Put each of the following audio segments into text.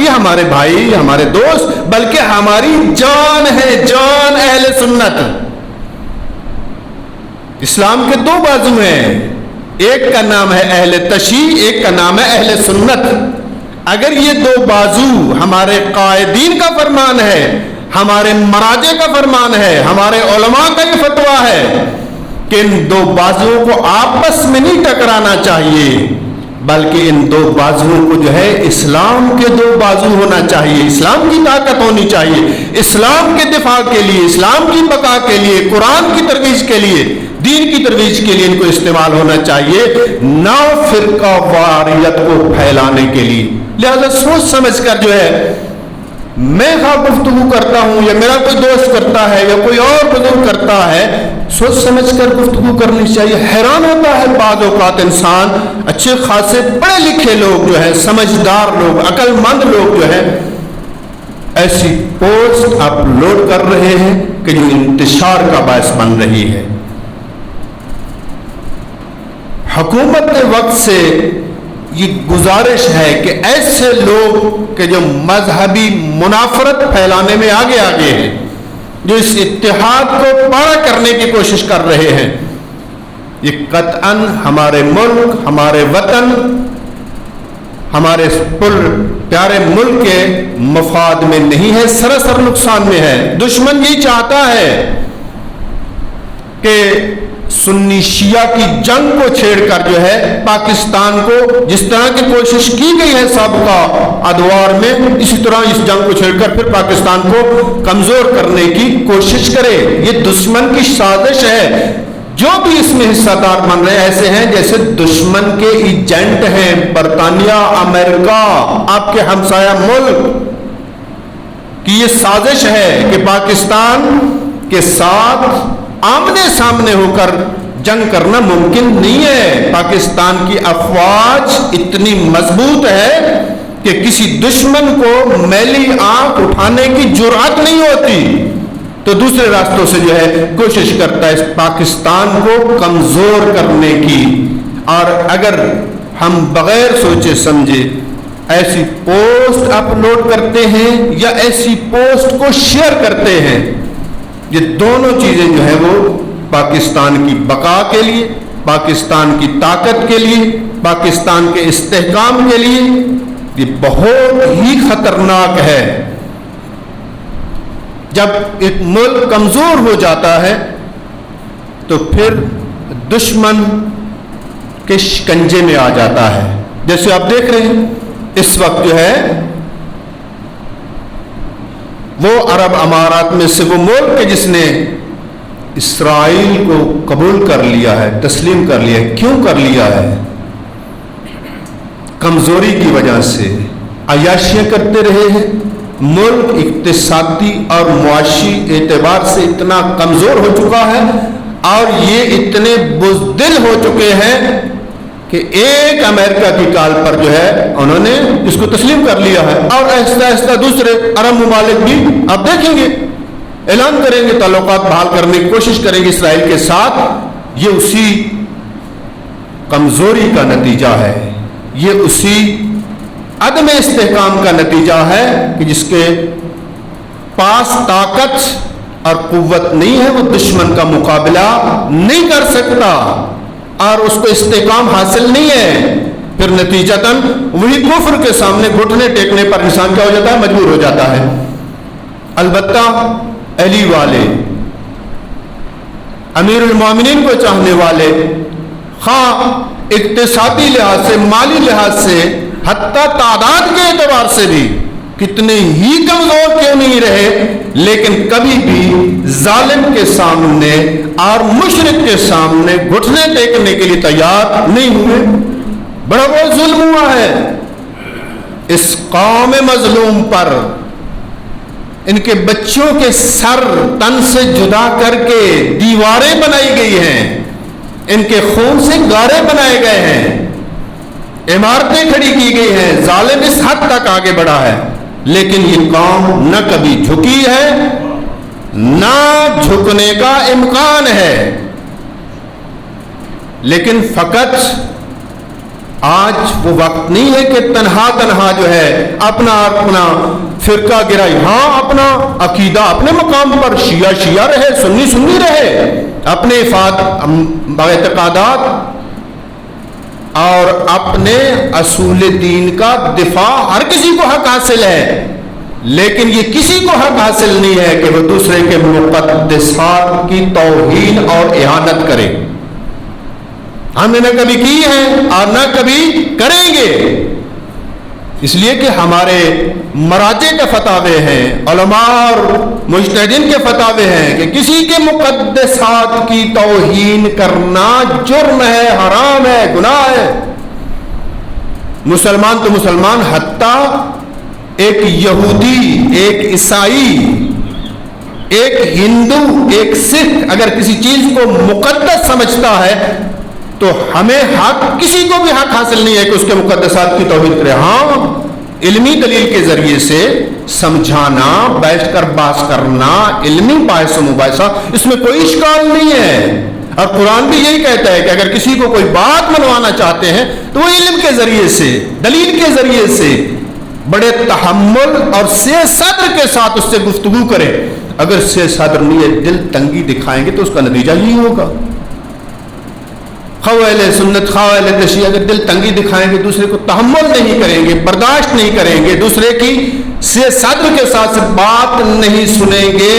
ساتھی، ہمارے بھائی، ہمارے دوست، بلکہ ہماری جان ہے، جان اہل سنت۔ اسلام کے دو بازو ہیں، ایک کا نام ہے اہل تشیع، ایک کا نام ہے اہل سنت۔ اگر یہ دو بازو ہمارے قائدین کا فرمان ہے، ہمارے مراجع کا فرمان ہے، ہمارے علماء کا یہ فتویٰ ہے کہ ان دو بازوؤں کو آپس میں نہیں ٹکرانا چاہیے، بلکہ ان دو بازوؤں کو جو ہے اسلام کے دو بازو ہونا چاہیے، اسلام کی طاقت ہونی چاہیے، اسلام کے دفاع کے لیے، اسلام کی بقا کے لیے، قرآن کی ترویج کے لیے، دین کی ترویج کے لیے ان کو استعمال ہونا چاہیے، نہ فرقہ واریت کو پھیلانے کے لیے۔ لہذا سوچ سمجھ کر جو ہے میں گفتگو کرتا ہوں یا میرا کوئی دوست کرتا ہے یا کوئی اور بزرگ کرتا ہے، سوچ سمجھ کر گفتگو کرنی چاہیے۔ حیران ہوتا ہے بعض اوقات انسان، اچھے خاصے پڑھے لکھے لوگ جو ہے، سمجھدار لوگ، عقل مند لوگ جو ہے ایسی پوسٹ اپلوڈ کر رہے ہیں کہ جو انتشار کا باعث بن رہی ہے۔ حکومت کے وقت سے یہ گزارش ہے کہ ایسے لوگ کہ جو مذہبی منافرت پھیلانے میں آگے ہیں، جو اس اتحاد کو پارا کرنے کی کوشش کر رہے ہیں، یہ قطعاً ہمارے ملک، ہمارے وطن، ہمارے پیارے ملک کے مفاد میں نہیں ہے، سراسر نقصان میں ہے۔ دشمن یہ چاہتا ہے کہ سنی شیعہ کی جنگ کو چھیڑ کر جو ہے پاکستان کو، جس طرح کی کوشش کی گئی ہے سابقہ ادوار میں، اسی طرح اس جنگ کو چھیڑ کر پھر پاکستان کو کمزور کرنے کی کوشش کرے۔ یہ دشمن کی سازش ہے۔ جو بھی اس میں حصہ دار بن رہے ایسے ہیں جیسے دشمن کے ایجنٹ ہیں، برطانیہ، امریکہ، آپ کے ہمسایہ ملک کی یہ سازش ہے کہ پاکستان کے ساتھ آمنے سامنے ہو کر جنگ کرنا ممکن نہیں ہے۔ پاکستان کی افواج اتنی مضبوط ہے کہ کسی دشمن کو میلی آنکھ اٹھانے کی جرأت نہیں ہوتی، تو دوسرے راستوں سے جو ہے کوشش کرتا ہے اس پاکستان کو کمزور کرنے کی۔ اور اگر ہم بغیر سوچے سمجھے ایسی پوسٹ اپلوڈ کرتے ہیں یا ایسی پوسٹ کو شیئر کرتے ہیں، یہ دونوں چیزیں جو ہیں وہ پاکستان کی بقا کے لیے، پاکستان کی طاقت کے لیے، پاکستان کے استحکام کے لیے یہ بہت ہی خطرناک ہے۔ جب ایک ملک کمزور ہو جاتا ہے تو پھر دشمن کے شکنجے میں آ جاتا ہے۔ جیسے آپ دیکھ رہے ہیں اس وقت جو ہے وہ عرب امارات میں سے وہ ملک ہے جس نے اسرائیل کو قبول کر لیا ہے، تسلیم کر لیا ہے۔ کیوں کر لیا ہے؟ کمزوری کی وجہ سے، عیاشیاں کرتے رہے ہیں۔ ملک اقتصادی اور معاشی اعتبار سے اتنا کمزور ہو چکا ہے اور یہ اتنے بزدل ہو چکے ہیں کہ ایک امریکہ کی کال پر جو ہے انہوں نے اس کو تسلیم کر لیا ہے، اور آہستہ آہستہ دوسرے عرب ممالک بھی آپ دیکھیں گے اعلان کریں گے، تعلقات بحال کرنے کی کوشش کریں گے اسرائیل کے ساتھ۔ یہ اسی کمزوری کا نتیجہ ہے، یہ اسی عدم استحکام کا نتیجہ ہے کہ جس کے پاس طاقت اور قوت نہیں ہے وہ دشمن کا مقابلہ نہیں کر سکتا اور اس کو استحکام حاصل نہیں ہے، پھر نتیجتاً وہی کفر کے سامنے گھٹنے ٹیکنے پر انسان کیا ہو جاتا ہے؟ مجبور ہو جاتا ہے۔ البتہ علی والے، امیر المومنین کو چاہنے والے، خواہ اقتصادی لحاظ سے، مالی لحاظ سے، حتیٰ تعداد کے اعتبار سے بھی کتنے ہی کمزور کیوں نہیں رہے، لیکن کبھی بھی ظالم کے سامنے اور مشرک کے سامنے گھٹنے ٹیکنے کے لیے تیار نہیں ہوئے۔ بڑا بہت ظلم ہوا ہے اس قوم مظلوم پر، ان کے بچوں کے سر تن سے جدا کر کے دیواریں بنائی گئی ہیں، ان کے خون سے گارے بنائے گئے ہیں، عمارتیں کھڑی کی گئی ہیں، ظالم اس حد تک آگے بڑھا ہے، لیکن یہ قوم نہ کبھی جھکی ہے نہ جھکنے کا امکان ہے، لیکن فقط آج وہ وقت نہیں ہے کہ تنہا تنہا جو ہے اپنا فرقہ گرائی، ہاں اپنا عقیدہ اپنے مقام پر، شیعہ شیعہ رہے، سنی سنی رہے، اپنے اعتقادات اور اپنے اصول دین کا دفاع، ہر کسی کو حق حاصل ہے، لیکن یہ کسی کو حق حاصل نہیں ہے کہ وہ دوسرے کے مقدسات کی توہین اور اہانت کرے۔ ہم نے نہ کبھی کی ہے اور نہ کبھی کریں گے، اس لیے کہ ہمارے مراجع کے فتاوے ہیں، علماء اور مجتہدین کے فتاوے ہیں کہ کسی کے مقدسات کی توہین کرنا جرم ہے، حرام ہے، گناہ ہے۔ مسلمان تو مسلمان، حتیٰ ایک یہودی، ایک عیسائی، ایک ہندو، ایک سکھ اگر کسی چیز کو مقدس سمجھتا ہے تو ہمیں حق، کسی کو بھی حق حاصل نہیں ہے کہ اس کے مقدسات کی توہین کرے۔ ہاں علمی دلیل کے ذریعے سے سمجھانا، بیٹھ کر بحث کرنا، علمی بحث و مباحثہ، اس میں کوئی اشکال نہیں ہے، اور قرآن بھی یہی کہتا ہے کہ اگر کسی کو کوئی بات منوانا چاہتے ہیں تو وہ علم کے ذریعے سے، دلیل کے ذریعے سے بڑے تحمل اور سے صدر کے ساتھ اس سے گفتگو کریں۔ اگر سے صدر نہیں ہے، دل تنگی دکھائیں گے تو اس کا نتیجہ یہی ہوگا۔ خوال سنت، خوال شیعہ اگر دل تنگی دکھائیں گے، دوسرے کو تحمل نہیں کریں گے، برداشت نہیں کریں گے، دوسرے کی سے صدر کے ساتھ بات نہیں سنیں گے،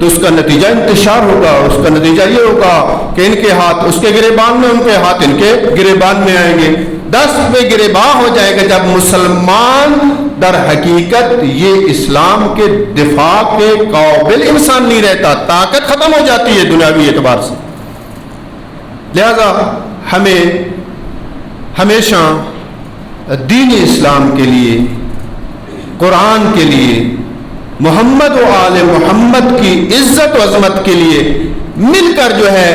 تو اس کا نتیجہ انتشار ہوگا۔ اس کا نتیجہ یہ ہوگا کہ ان کے ہاتھ اس کے گریبان میں، ان کے ہاتھ ان کے گریبان میں آئیں گے، دست پہ گریباں ہو جائے گا۔ جب مسلمان در حقیقت یہ اسلام کے دفاع کے قابل انسان نہیں رہتا، طاقت ختم ہو جاتی ہے دنیاوی اعتبار سے۔ لہذا ہمیں ہمیشہ دین اسلام کے لیے، قرآن کے لیے، محمد و آل محمد کی عزت و عظمت کے لیے مل کر جو ہے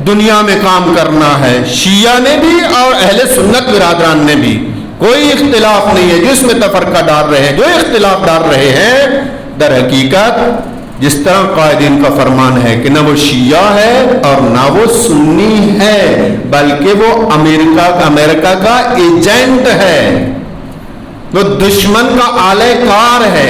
دنیا میں کام کرنا ہے۔ شیعہ نے بھی اور اہل سنت برادران نے بھی، کوئی اختلاف نہیں ہے۔ جس میں تفرقہ ڈال رہے ہیں، جو اختلاف ڈال رہے ہیں، در حقیقت جس طرح قائدین کا فرمان ہے کہ نہ وہ شیعہ ہے اور نہ وہ سنی ہے، بلکہ وہ امریکہ کا ایجنٹ ہے، وہ دشمن کا آلہ کار ہے۔